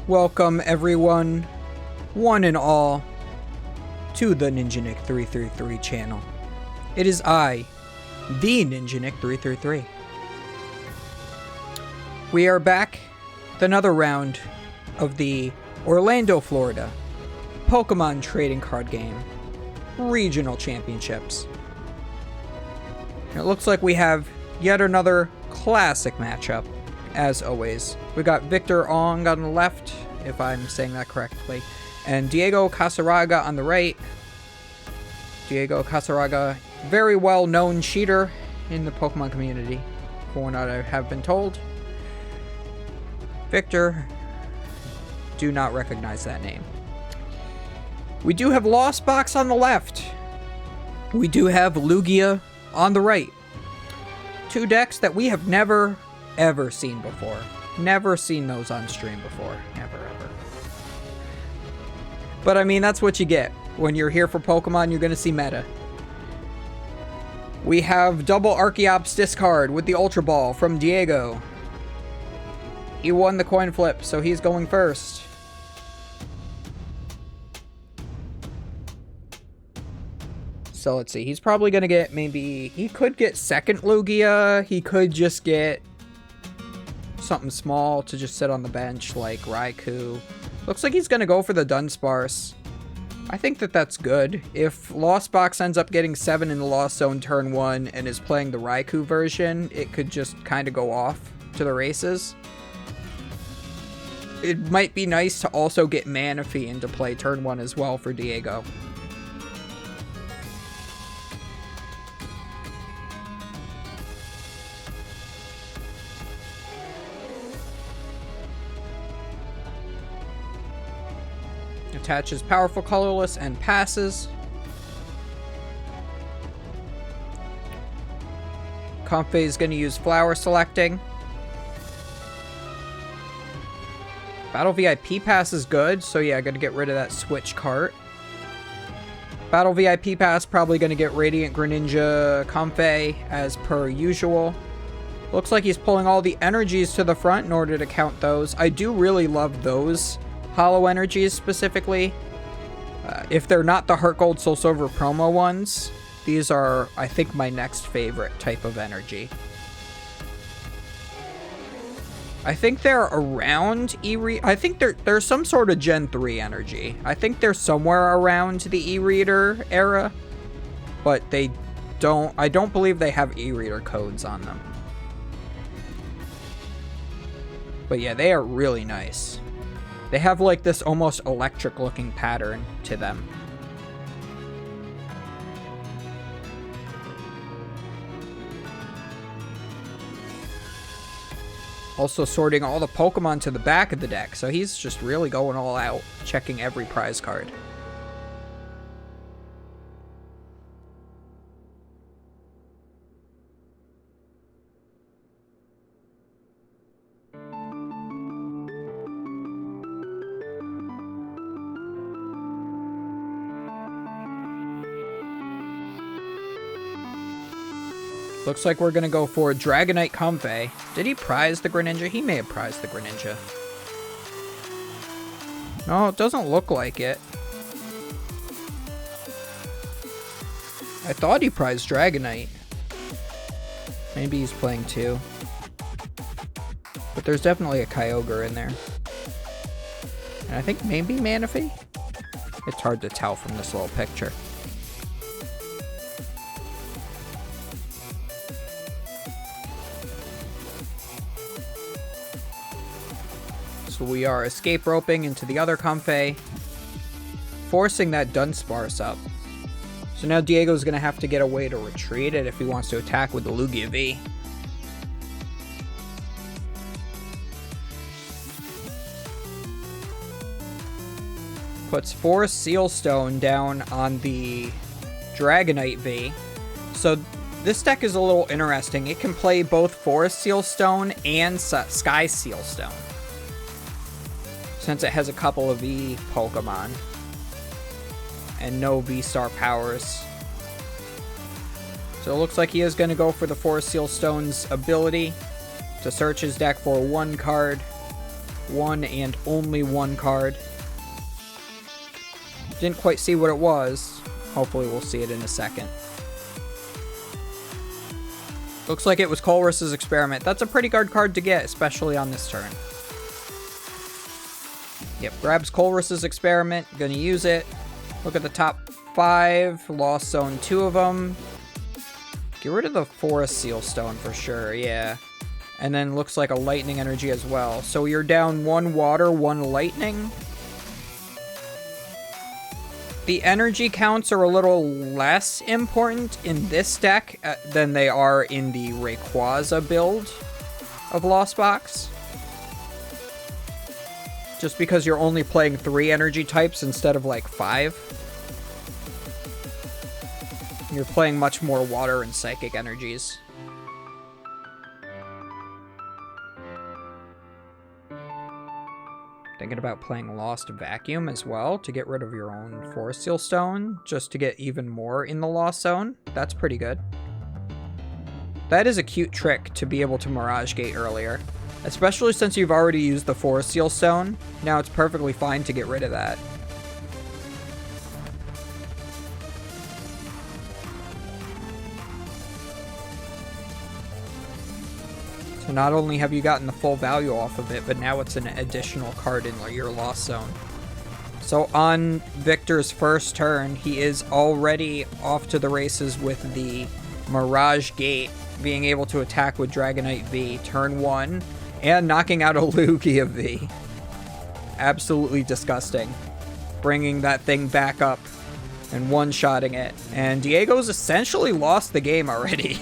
Welcome everyone, one and all, to the Ninja Nick 333 channel. It is I, the Ninja Nick 333. We are back with another round of the Orlando, Florida Pokemon Trading Card Game Regional Championships. It looks like we have yet another classic matchup, as always. We got Victor Ong on the left, if I'm saying that correctly, and Diego Casaraga on the right. Diego Casaraga, very well-known cheater in the Pokemon community, for what I have been told. Victor, do not recognize that name. We do have Lost Box on the left. We do have Lugia on the right. Two decks that we have never, ever seen before. Never seen those on stream before. Never, ever. But I mean, that's what you get. When you're here for Pokemon, you're going to see meta. We have double Archeops discard with the Ultra Ball from Diego. He won the coin flip, so he's going first. So let's see, he's probably going to get maybe, he could get second Lugia, he could just get something small to just sit on the bench like Raikou. Looks like he's going to go for the Dunsparce. I think that that's good. If Lost Box ends up getting 7 in the Lost Zone turn 1 and is playing the Raikou version, it could just kind of go off to the races. It might be nice to also get Manaphy into play turn 1 as well for Diego. Attaches Powerful Colorless and passes. Comfey is going to use Flower Selecting. Battle VIP Pass is good, so yeah, going to get rid of that Switch cart. Battle VIP Pass probably going to get Radiant Greninja Comfey as per usual. Looks like he's pulling all the energies to the front in order to count those. I do really love those Hollow Energies specifically. If they're not the Heart Gold Soul Silver promo ones, these are, I think, my next favorite type of energy. I think they're around I think they're some sort of Gen 3 energy. I think they're somewhere around the E-Reader era, but I don't believe they have E-Reader codes on them. But yeah, they are really nice. They have like this almost electric looking pattern to them. Also sorting all the Pokemon to the back of the deck, so he's just really going all out, checking every prize card. Looks like we're going to go for Dragonite Comfey. Did he prize the Greninja? He may have prized the Greninja. No, it doesn't look like it. I thought he prized Dragonite. Maybe he's playing 2. But there's definitely a Kyogre in there. And I think maybe Manaphy? It's hard to tell from this little picture. So we are escape roping into the other Comfey, forcing that Dunsparce up. So now Diego's going to have to get a way to retreat it if he wants to attack with the Lugia V. Puts Forest Seal Stone down on the Dragonite V. So this deck is a little interesting. It can play both Forest Seal Stone and Sky Seal Stone, since it has a couple of V Pokemon and no VSTAR powers. So it looks like he is going to go for the Forest Seal Stone's ability to search his deck for one card One and only one card. Didn't quite see what it was. Hopefully we'll see it in a second. Looks like it was Colress's Experiment. That's a pretty good card to get, especially on this turn. Yep, grabs Colress's Experiment. Gonna use it. Look at the top 5. Lost Zone 2 of them. Get rid of the Forest Seal Stone for sure, yeah. And then looks like a Lightning Energy as well. So you're down 1 Water, 1 Lightning. The energy counts are a little less important in this deck than they are in the Rayquaza build of Lost Box. Just because you're only playing 3 energy types instead of like 5. You're playing much more water and psychic energies. Thinking about playing Lost Vacuum as well to get rid of your own Forest Seal Stone, just to get even more in the Lost Zone. That's pretty good. That is a cute trick to be able to Mirage Gate earlier, especially since you've already used the Forest Seal Stone. Now it's perfectly fine to get rid of that. So not only have you gotten the full value off of it, but now it's an additional card in your Lost Zone. So on Victor's first turn, he is already off to the races with the Mirage Gate, being able to attack with Dragonite V turn 1, and knocking out a Lugia V. Absolutely disgusting. Bringing that thing back up and one-shotting it. And Diego's essentially lost the game already.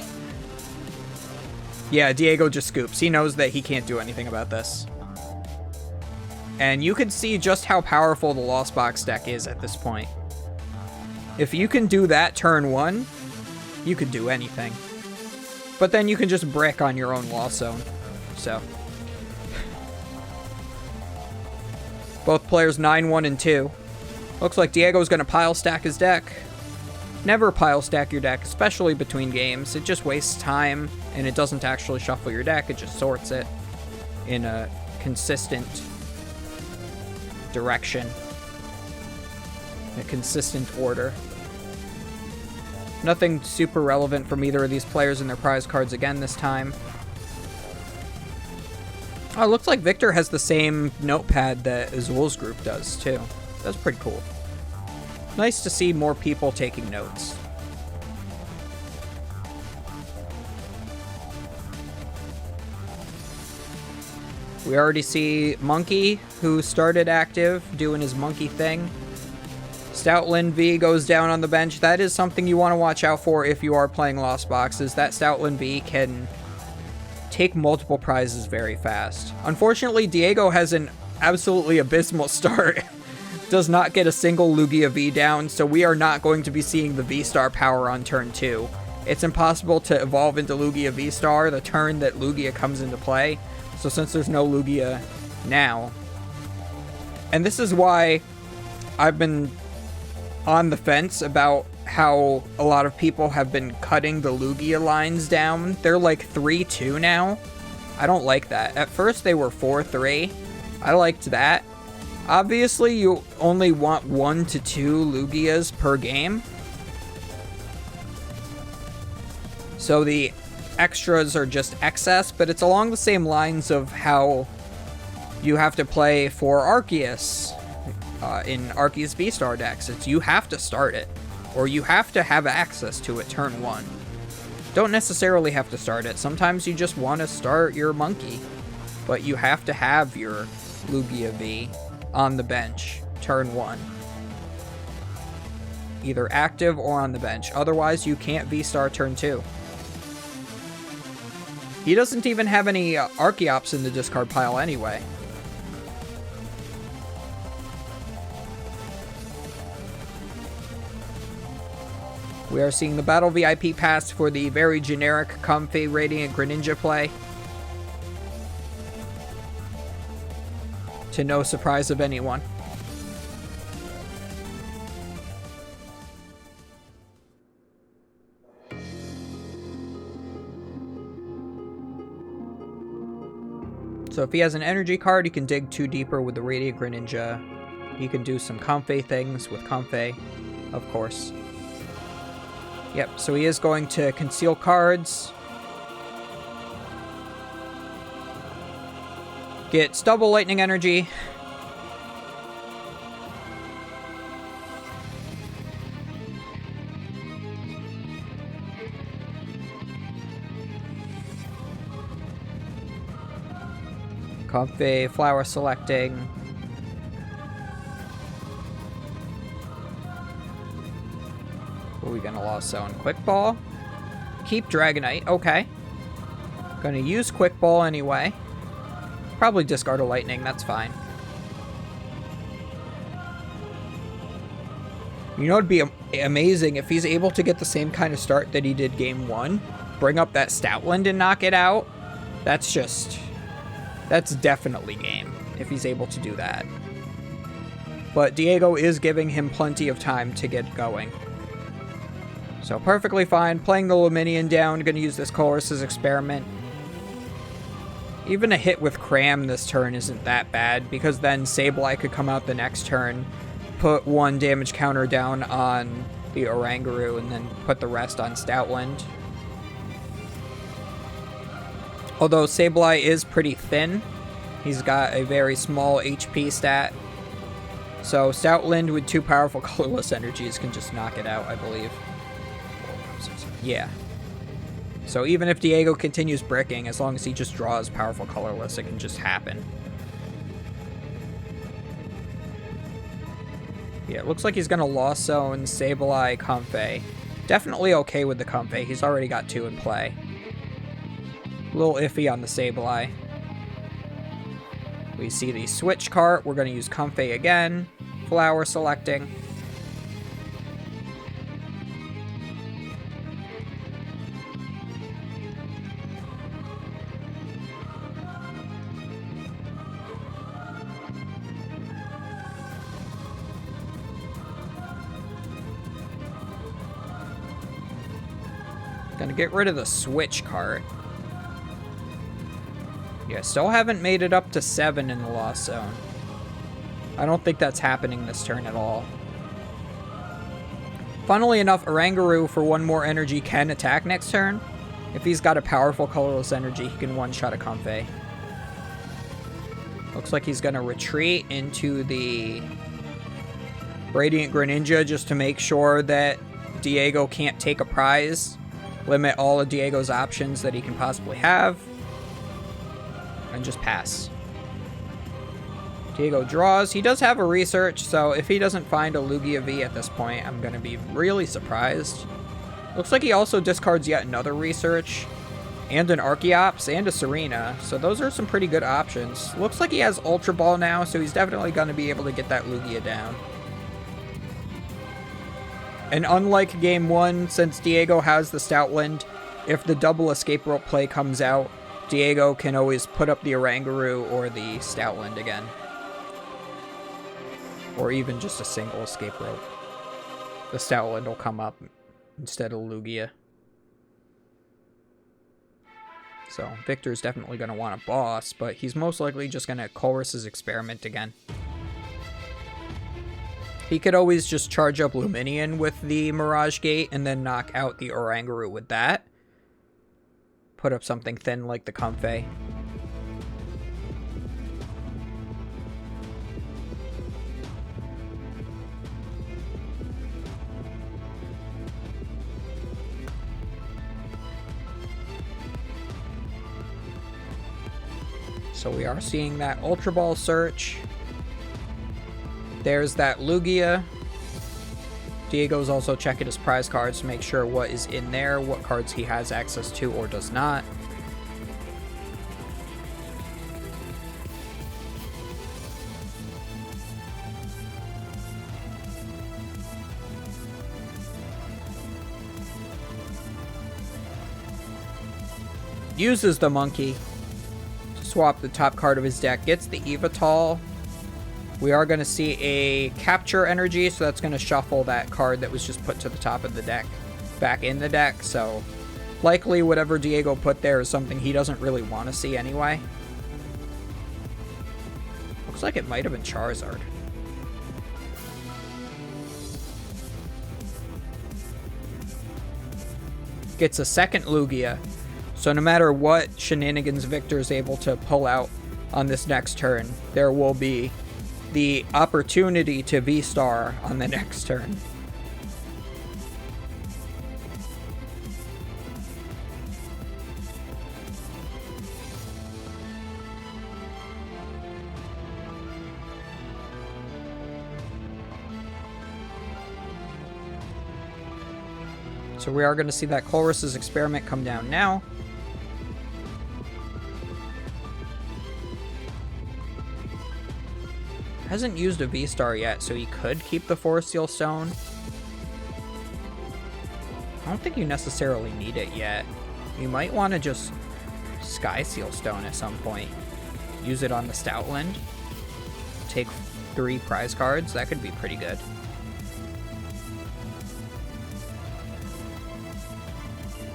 Yeah, Diego just scoops. He knows that he can't do anything about this. And you can see just how powerful the Lost Box deck is at this point. If you can do that turn 1, you could do anything. But then you can just brick on your own Lost Zone. So. Both players 9, 1, and 2. Looks like Diego's going to pile stack his deck. Never pile stack your deck, especially between games. It just wastes time, and it doesn't actually shuffle your deck. It just sorts it in a consistent direction. A consistent order. Nothing super relevant from either of these players in their prize cards again this time. Oh, it looks like Victor has the same notepad that Azul's group does, too. That's pretty cool. Nice to see more people taking notes. We already see Monkey, who started active, doing his monkey thing. Stoutland V goes down on the bench. That is something you want to watch out for if you are playing Lost Boxes. That Stoutland V can take multiple prizes very fast. Unfortunately, Diego has an absolutely abysmal start. Does not get a single Lugia V down, so we are not going to be seeing the VSTAR power on turn 2. It's impossible to evolve into Lugia VSTAR the turn that Lugia comes into play. So since there's no Lugia now, and this is why I've been on the fence about how a lot of people have been cutting the Lugia lines down. They're like 3-2 now. I don't like that. At first they were 4-3. I liked that. Obviously, you only want 1 to 2 Lugias per game. So the extras are just excess, but it's along the same lines of how you have to play for Arceus in Arceus VSTAR decks. It's you have to start it, or you have to have access to it turn 1. Don't necessarily have to start it. Sometimes you just want to start your monkey, but you have to have your Lugia V on the bench turn 1. Either active or on the bench. Otherwise, you can't VSTAR turn 2. He doesn't even have any Archeops in the discard pile anyway. We are seeing the Battle VIP pass for the very generic, comfy Radiant Greninja play. To no surprise of anyone. So if he has an energy card, he can dig 2 deeper with the Radiant Greninja. He can do some Comfey things with Comfey, of course. Yep, so he is going to conceal cards. Gets double Lightning Energy. Comfey, Flower Selecting. What are we gonna Lost Zone? Quick Ball? Keep Dragonite, okay. Gonna use Quick Ball anyway. Probably discard a Lightning, that's fine. You know, it'd be amazing if he's able to get the same kind of start that he did game 1. Bring up that Stoutland and knock it out. That's definitely game, if he's able to do that. But Diego is giving him plenty of time to get going. So perfectly fine. Playing the Luminion down. Going to use this Colress's Experiment. Even a hit with Cram this turn isn't that bad, because then Sableye could come out the next turn, put 1 damage counter down on the Oranguru, and then put the rest on Stoutland. Although Sableye is pretty thin, he's got a very small HP stat. So Stoutland with 2 powerful colorless energies can just knock it out, I believe. Yeah. So even if Diego continues bricking, as long as he just draws powerful colorless, it can just happen. Yeah, it looks like he's going to Lost Zone, Sableye, Comfey. Definitely okay with the Comfey. He's already got 2 in play. A little iffy on the Sableye. We see the Switch cart. We're going to use Comfey again. Flower Selecting. Gonna get rid of the Switch cart. Yeah, still haven't made it up to 7 in the Lost Zone. I don't think that's happening this turn at all. Funnily enough, Oranguru for 1 more energy can attack next turn. If he's got a powerful colorless energy, he can one-shot a Comfey. Looks like he's gonna retreat into the Radiant Greninja just to make sure that Diego can't take a prize. Limit all of Diego's options that he can possibly have. And just pass. Diego draws. He does have a research, so if he doesn't find a Lugia V at this point, I'm going to be really surprised. Looks like he also discards yet another research, and an Archeops, and a Serena, so those are some pretty good options. Looks like he has Ultra Ball now, so he's definitely going to be able to get that Lugia down. And unlike game 1, since Diego has the Stoutland, if the double escape rope play comes out, Diego can always put up the Oranguru or the Stoutland again. Or even just a single escape rope. The Stoutland will come up instead of Lugia. So Victor's definitely going to want a boss, but he's most likely just going to Colress's Experiment again. He could always just charge up Luminion with the Mirage Gate and then knock out the Oranguru with that. Put up something thin like the Comfey. So we are seeing that Ultra Ball search. There's that Lugia. Diego's also checking his prize cards to make sure what is in there, what cards he has access to or does not. Uses the monkey to swap the top card of his deck. Gets the Evital. We are going to see a capture energy, so that's going to shuffle that card that was just put to the top of the deck back in the deck. So likely whatever Diego put there is something he doesn't really want to see anyway. Looks like it might have been Charizard. Gets a second Lugia. So no matter what shenanigans Victor is able to pull out on this next turn, there will be the opportunity to VSTAR on the next turn. So we are going to see that Colress's experiment come down now. Hasn't used a VSTAR yet, so he could keep the Forest Seal Stone. I don't think you necessarily need it yet. You might want to just Sky Seal Stone at some point. Use it on the Stoutland. Take 3 prize cards. That could be pretty good.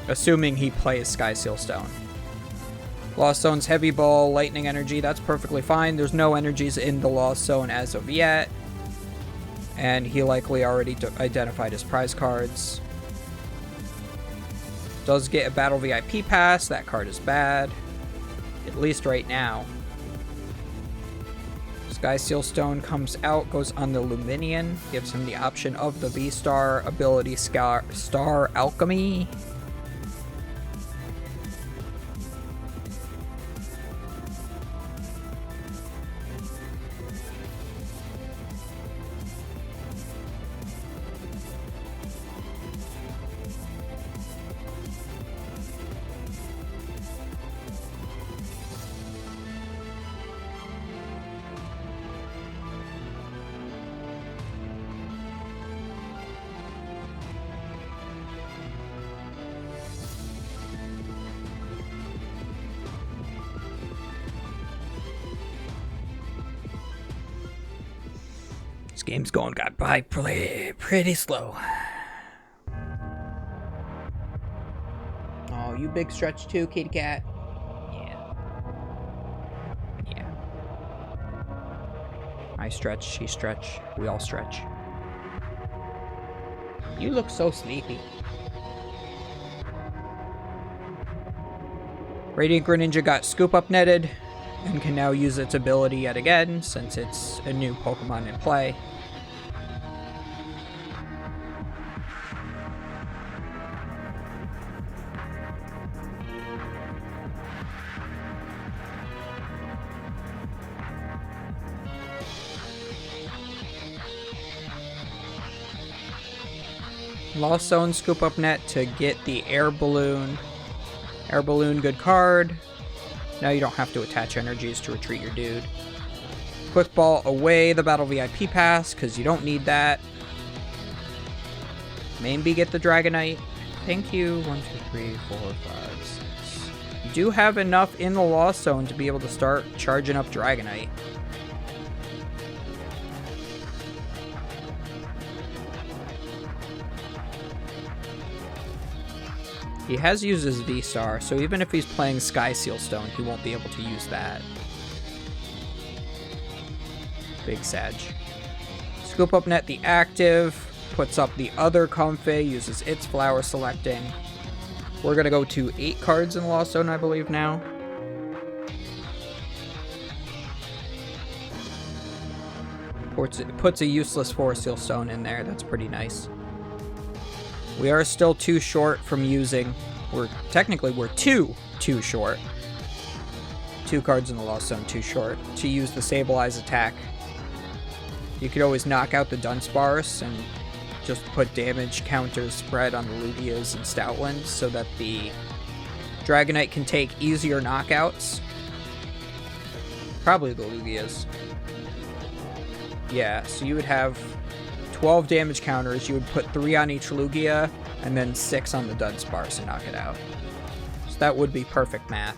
Assuming he plays Sky Seal Stone. Lost Zone's Heavy Ball, Lightning Energy, that's perfectly fine. There's no energies in the Lost Zone as of yet. And he likely already identified his prize cards. Does get a Battle VIP pass. That card is bad. At least right now. Sky Seal Stone comes out, goes on the Luminion. Gives him the option of the VSTAR ability Star Alchemy. This game's going by pretty slow. Oh, you big stretch too, kitty cat? Yeah. Yeah. I stretch, she stretch, we all stretch. You look so sleepy. Radiant Greninja got Scoop Up netted and can now use its ability yet again since it's a new Pokemon in play. Lost Zone Scoop Up Net to get the Air Balloon. Air Balloon, good card. Now you don't have to attach energies to retreat your dude. Quick Ball away the Battle VIP pass, because you don't need that. Maybe get the Dragonite. Thank you. 1, 2, 3, 4, 5, 6. You do have enough in the Lost Zone to be able to start charging up Dragonite. He has used his VSTAR, so even if he's playing Sky Seal Stone, he won't be able to use that. Big Sag. Scoop Up Net the active, puts up the other Comfey, uses its Flower Selecting. We're going to go to 8 cards in the Lost Zone, I believe, now. Puts a useless Forest Seal Stone in there, that's pretty nice. We are still too short from using... We're too short. 2 cards in the Lost Zone too short to use the Sableye attack. You could always knock out the Dunsparce and just put damage counters spread on the Lugias and Stoutlands so that the Dragonite can take easier knockouts. Probably the Lugias. Yeah, so you would have 12 damage counters, you would put 3 on each Lugia, and then 6 on the Dunsparce and knock it out. So that would be perfect math.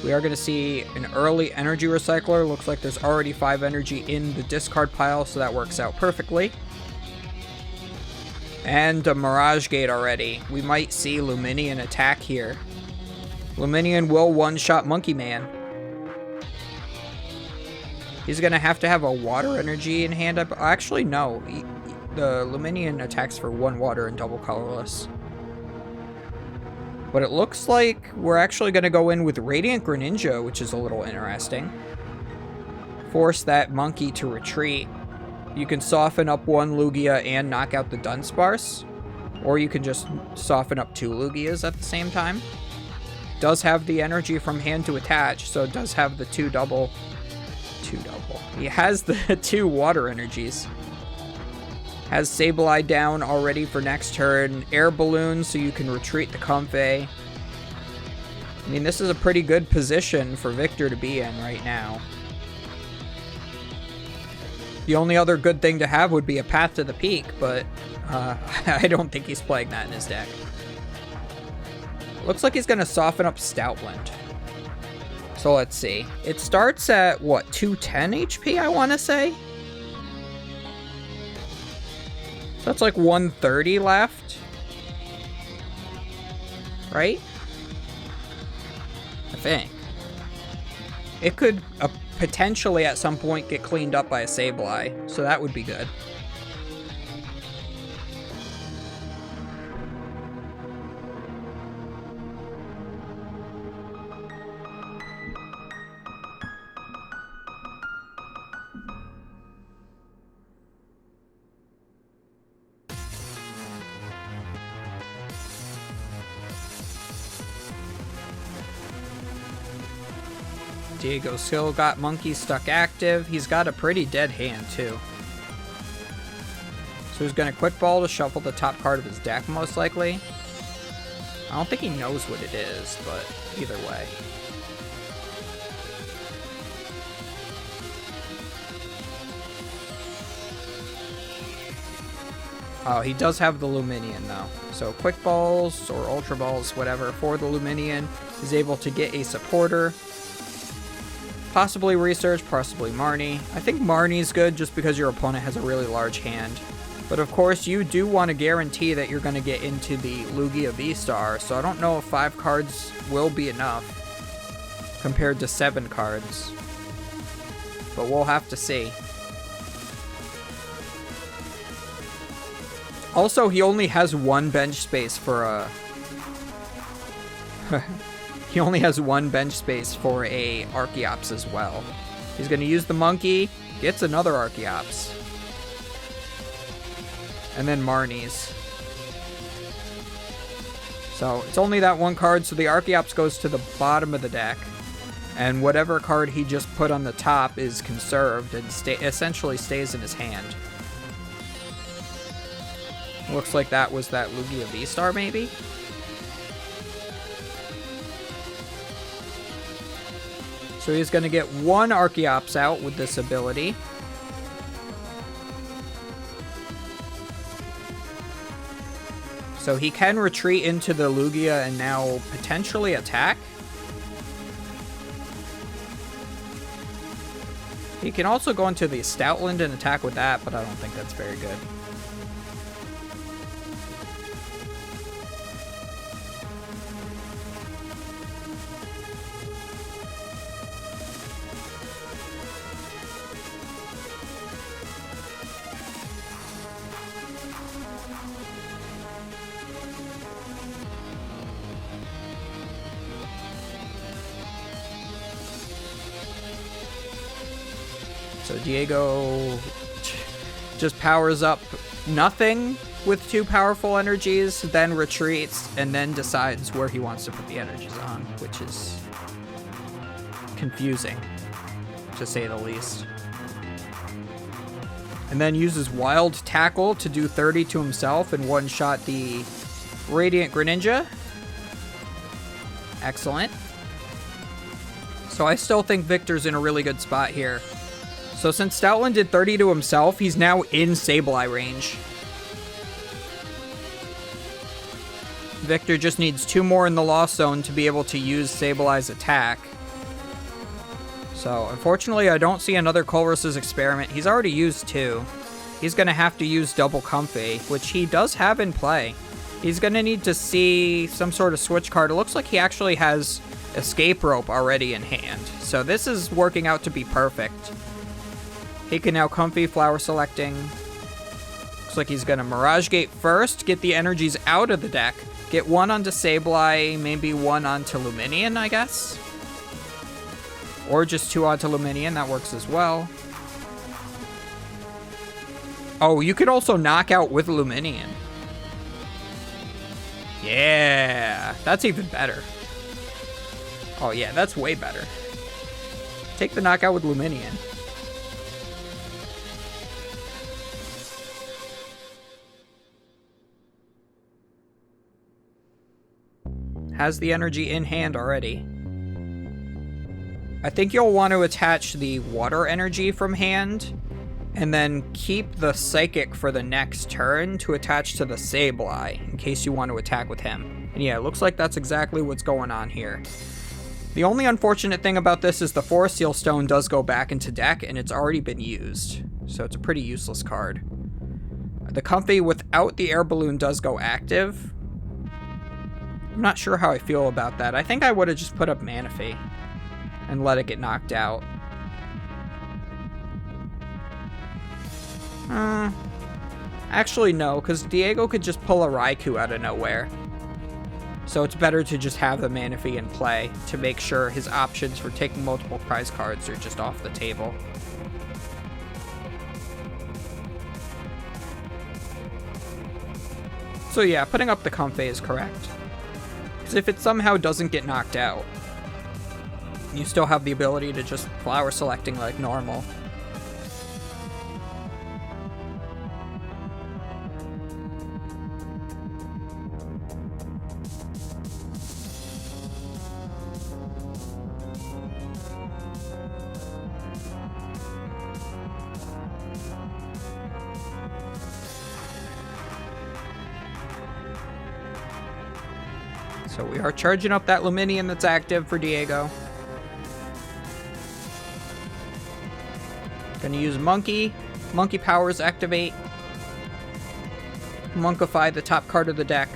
We are going to see an early energy recycler. Looks like there's already 5 energy in the discard pile, so that works out perfectly. And a Mirage Gate already. We might see Luminion attack here. Luminion will one-shot Monkey Man. He's going to have a water energy in hand. Actually, no. The Luminion attacks for 1 water and double colorless. But it looks like we're actually going to go in with Radiant Greninja, which is a little interesting. Force that monkey to retreat. You can soften up 1 Lugia and knock out the Dunsparce. Or you can just soften up 2 Lugias at the same time. Does have the energy from hand to attach, so it does have the 2 double. He has the 2 water energies. Has Sableye down already for next turn. Air Balloon, so you can retreat the Comfey. I mean, this is a pretty good position for Victor to be in right now. The only other good thing to have would be a Path to the Peak, but I don't think he's playing that in his deck. Looks like he's going to soften up Stoutland. So let's see. It starts at, what, 210 HP, I want to say? So that's like 130 left. Right? I think. It could potentially at some point get cleaned up by a Sableye, so that would be good. Diego still got Monkey stuck active. He's got a pretty dead hand, too. So he's going to Quick Ball to shuffle the top card of his deck, most likely. I don't think he knows what it is, but either way. Oh, he does have the Luminion, though. So Quick Balls, or Ultra Balls, whatever, for the Luminion. He's able to get a supporter. Possibly Research, possibly Marnie. I think Marnie's good just because your opponent has a really large hand. But of course, you do want to guarantee that you're going to get into the Lugia VSTAR, so I don't know if 5 cards will be enough compared to 7 cards. But we'll have to see. Also, he only has 1 bench space for a... He only has 1 bench space for a Archeops as well. He's going to use the Monkey, gets another Archeops. And then Marnie's. So it's only that 1 card, so the Archeops goes to the bottom of the deck. And whatever card he just put on the top is conserved and essentially stays in his hand. Looks like that was that Lugia VSTAR, maybe? So he's going to get 1 Archeops out with this ability. So he can retreat into the Lugia and now potentially attack. He can also go into the Stoutland and attack with that, but I don't think that's very good. So Diego just powers up nothing with 2 powerful energies, then retreats, and then decides where he wants to put the energies on, which is confusing, to say the least. And then uses Wild Tackle to do 30 to himself and one-shot the Radiant Greninja. Excellent. So I still think Victor's in a really good spot here. So since Stoutland did 30 to himself, he's now in Sableye range. Victor just needs 2 more in the Lost Zone to be able to use Sableye's attack. So unfortunately, I don't see another Colress's Experiment. He's already used 2. He's going to have to use Double Comfey, which he does have in play. He's going to need to see some sort of switch card. It looks like he actually has Escape Rope already in hand. So this is working out to be perfect. He can now Comfy, Flower Selecting. Looks like he's going to Mirage Gate first, get the energies out of the deck. Get one onto Sableye, maybe one onto Luminion, I guess. Or just two onto Luminion, that works as well. Oh, you could also knock out with Luminion. Yeah, that's even better. Oh yeah, that's way better. Take the knockout with Luminion. Has the energy in hand already. I think you'll want to attach the water energy from hand, and then keep the Psychic for the next turn to attach to the Sableye, in case you want to attack with him. And yeah, it looks like that's exactly what's going on here. The only unfortunate thing about this is the Forest Seal Stone does go back into deck, and it's already been used. So it's a pretty useless card. The Comfy without the Air Balloon does go active. I'm not sure how I feel about that. I think I would have just put up Manaphy and let it get knocked out. Actually, no, because Diego could just pull a Raikou out of nowhere. So it's better to just have the Manaphy in play to make sure his options for taking multiple prize cards are just off the table. So yeah, putting up the Comfey is correct. Because if it somehow doesn't get knocked out, you still have the ability to just Flower Selecting like normal. So we are charging up that Luminion that's active for Diego. Gonna use Monkey. Monkey powers activate. Monkify the top card of the deck.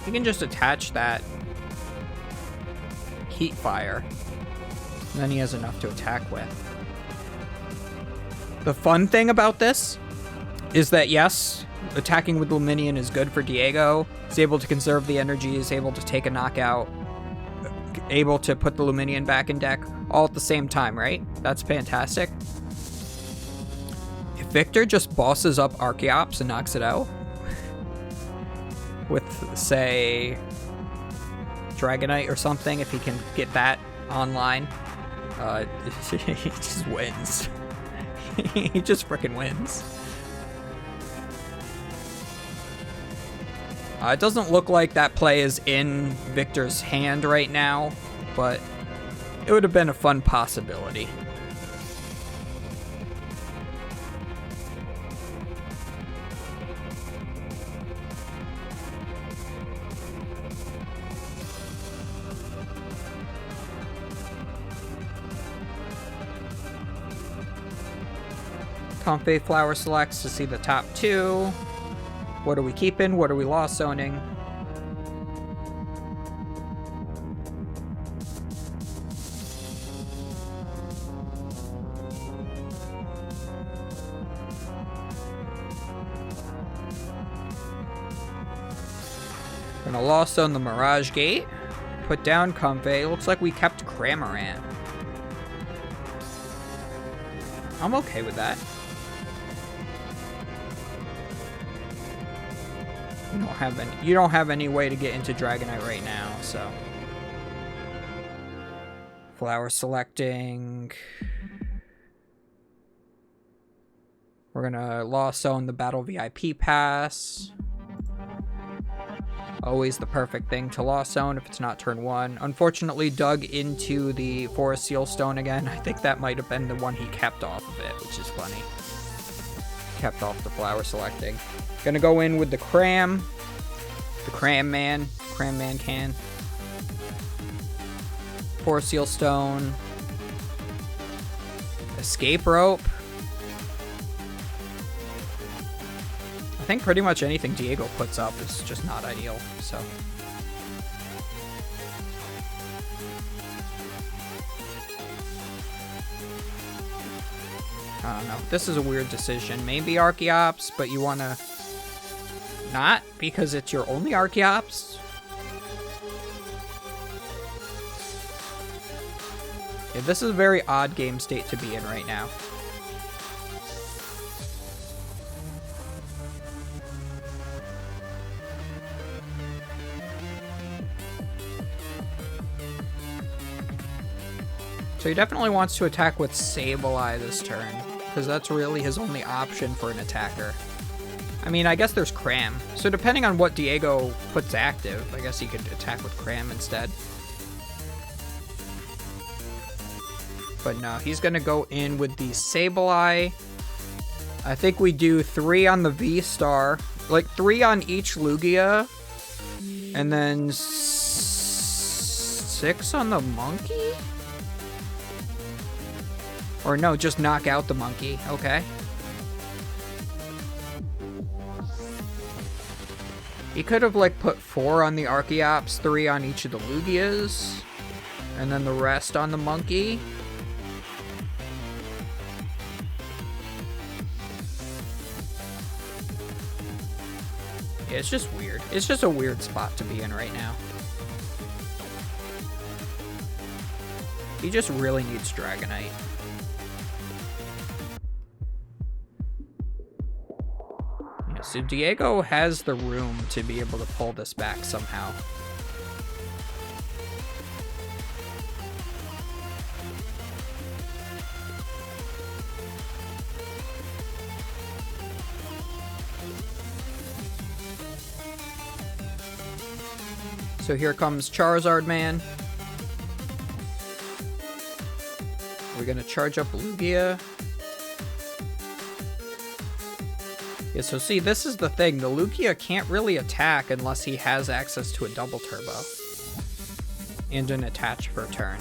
You can just attach that Heat Fire. And then he has enough to attack with. The fun thing about this is that, yes, attacking with Luminion is good for Diego. He's able to conserve the energy, he's able to take a knockout, able to put the Luminion back in deck, all at the same time, right? That's fantastic. If Victor just bosses up Archeops and knocks it out, with, say, Dragonite or something, if he can get that online, he just wins. He just freaking wins. It doesn't look like that play is in Victor's hand right now, but it would have been a fun possibility. Comfey Flower selects to see the top two. What are we keeping? What are we lost zoning? Gonna lost zone the Mirage Gate. Put down Comfey. Looks like we kept Cramorant. I'm okay with that. You don't have any way to get into Dragonite right now, so. Flower selecting. We're gonna lost zone the Battle VIP pass. Always the perfect thing to lost zone if it's not turn one. Unfortunately, dug into the Forest Seal Stone again. I think that might have been the one he kept off of it, which is funny. Kept off the flower selecting. Gonna go in with the Cram. The Cram Man. Cram Man can. Forest Seal Stone. Escape Rope. I think pretty much anything Diego puts up is just not ideal, so. I don't know. This is a weird decision. Maybe Archeops, but you want to not because it's your only Archeops? Yeah, this is a very odd game state to be in right now. So he definitely wants to attack with Sableye this turn, because that's really his only option for an attacker. I mean, I guess there's Cram. So depending on what Diego puts active, I guess he could attack with Cram instead. But no, he's going to go in with the Sableye. I think we do 3 on the VSTAR. Like 3 on each Lugia. And then 6 on the Monkey? Or no, just knock out the Monkey. Okay. He could have like put 4 on the Archeops, 3 on each of the Lugias. And then the rest on the Monkey. Yeah, it's just weird. It's just a weird spot to be in right now. He just really needs Dragonite. Yeah, so Diego has the room to be able to pull this back somehow. So here comes Charizard Man. We're gonna charge up Lugia. Yeah, so see, this is the thing. The Lugia can't really attack unless he has access to a double turbo. And an attach for a turn.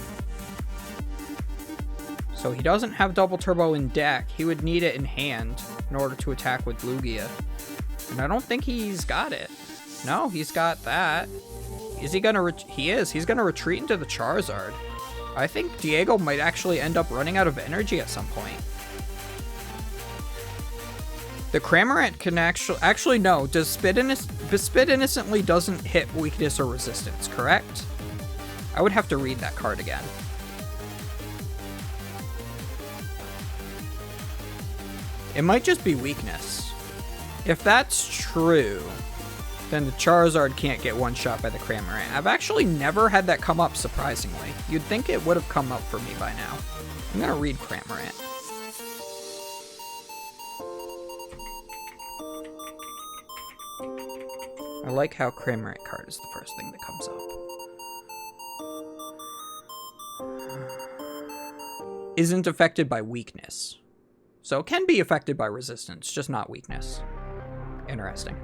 So he doesn't have double turbo in deck. He would need it in hand in order to attack with Lugia. And I don't think he's got it. No, he's got that. Is he gonna he is. He's gonna retreat into the Charizard. I think Diego might actually end up running out of energy at some point. The Cramorant can actually no, does Spit Innocently doesn't hit weakness or resistance, correct? I would have to read that card again. It might just be weakness. If that's true, then the Charizard can't get one shot by the Cramorant. I've actually never had that come up, surprisingly. You'd think it would have come up for me by now. I'm gonna read Cramorant. I like how Cramorant card is the first thing that comes up. Isn't affected by weakness. So it can be affected by resistance, just not weakness. Interesting.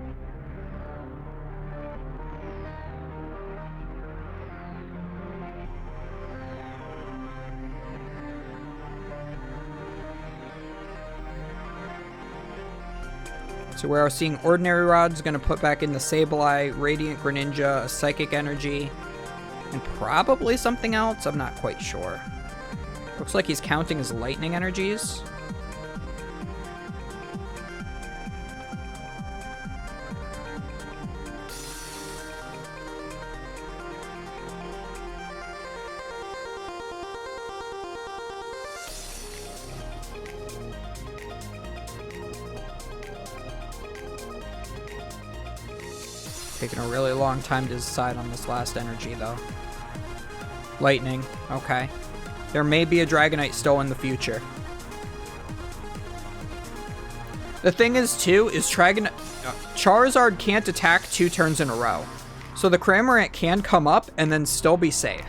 So we're seeing Ordinary Rod's going to put back in the Sableye, Radiant Greninja, a Psychic Energy, and probably something else. I'm not quite sure. Looks like he's counting his Lightning Energies. Taking a really long time to decide on this last energy, though. Lightning. Okay. There may be a Dragonite still in the future. The thing is, too, is Charizard can't attack 2 turns in a row. So the Cramorant can come up and then still be safe.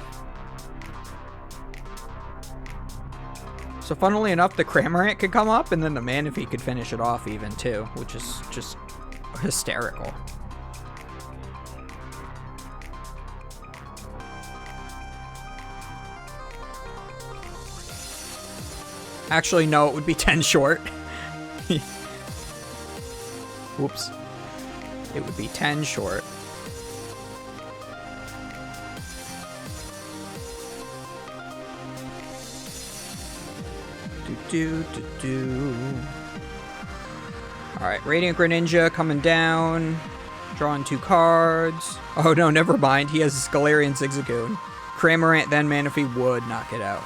So funnily enough, the Cramorant could come up and then the Manaphy could finish it off even, too, which is just hysterical. Actually, no, it would be 10 short. Whoops. It would be 10 short. Alright, Radiant Greninja coming down. Drawing 2 cards. Oh no, never mind. He has Galarian Zigzagoon. Cramorant, then Manaphy would knock it out.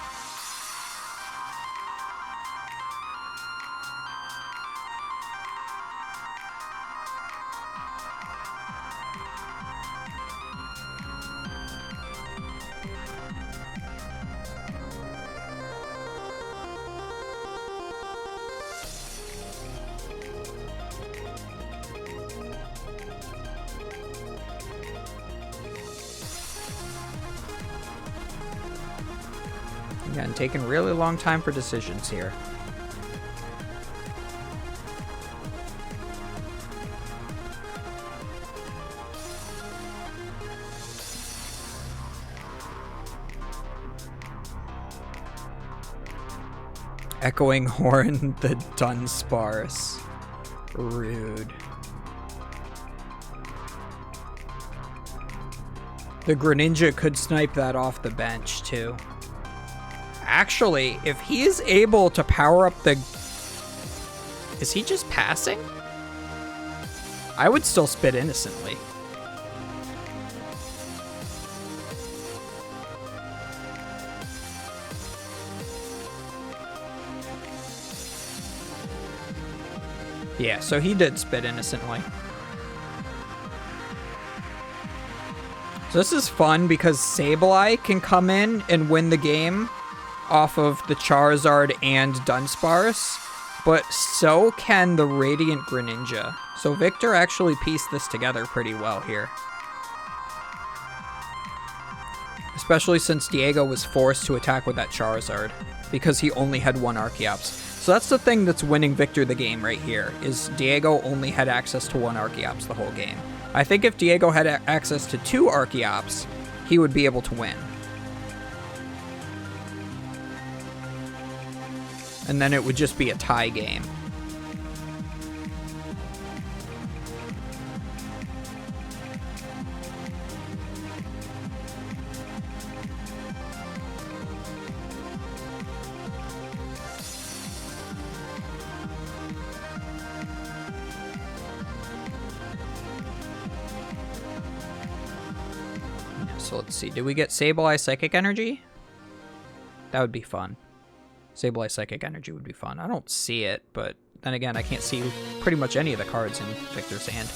Again, taking a really long time for decisions here. Echoing Horn, the Dunsparce. Rude. The Greninja could snipe that off the bench, too. Actually, if he is able to power up the... Is he just passing? I would still spit innocently. Yeah, so he did spit innocently. So this is fun because Sableye can come in and win the game off of the Charizard and Dunsparce, but so can the Radiant Greninja. So Victor actually pieced this together pretty well here. Especially since Diego was forced to attack with that Charizard because he only had 1 Archeops. So that's the thing that's winning Victor the game right here, is Diego only had access to 1 Archeops the whole game. I think if Diego had access to 2 Archeops, he would be able to win. And then it would just be a tie game. So let's see, did we get Sableye Psychic Energy? That would be fun. Sableye Psychic Energy would be fun. I don't see it, but then again, I can't see pretty much any of the cards in Victor's hand.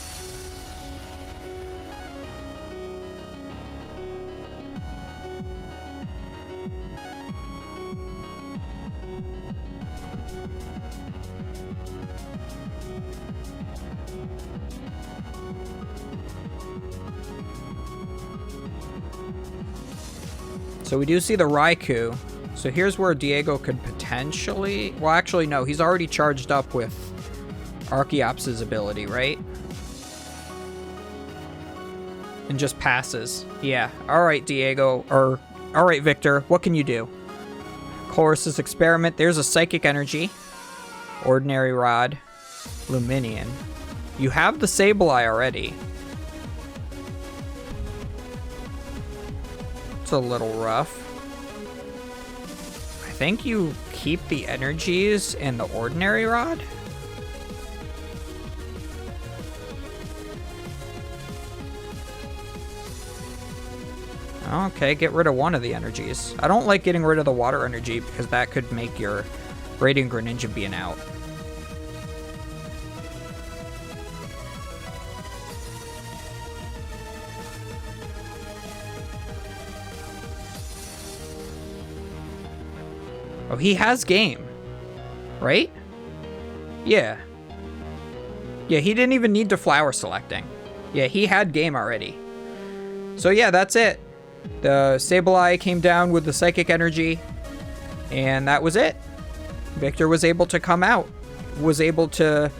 So we do see the Raikou. So here's where Diego could potentially... Well, actually, no. He's already charged up with Archeops' ability, right? And just passes. Yeah. All right, Diego. Or, all right, Victor. What can you do? Chorus's Experiment. There's a Psychic Energy. Ordinary Rod. Luminion. You have the Sableye already. It's a little rough. I think you keep the energies and the Ordinary Rod. Okay, get rid of one of the energies. I don't like getting rid of the water energy because that could make your Radiant Greninja be an out. Oh, he has game, right? Yeah. Yeah, he didn't even need to flower selecting. Yeah, he had game already. So yeah, that's it. The Sableye came down with the Psychic Energy, and that was it. Victor was able to come out, was able to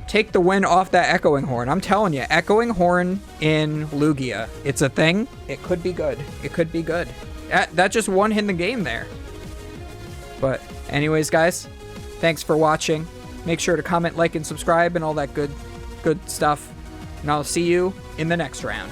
take the win off that Echoing Horn. I'm telling you, Echoing Horn in Lugia, it's a thing. It could be good. It could be good. That just won him the game there. But anyways, guys, thanks for watching. Make sure to comment, like, and subscribe and all that good stuff. And I'll see you in the next round.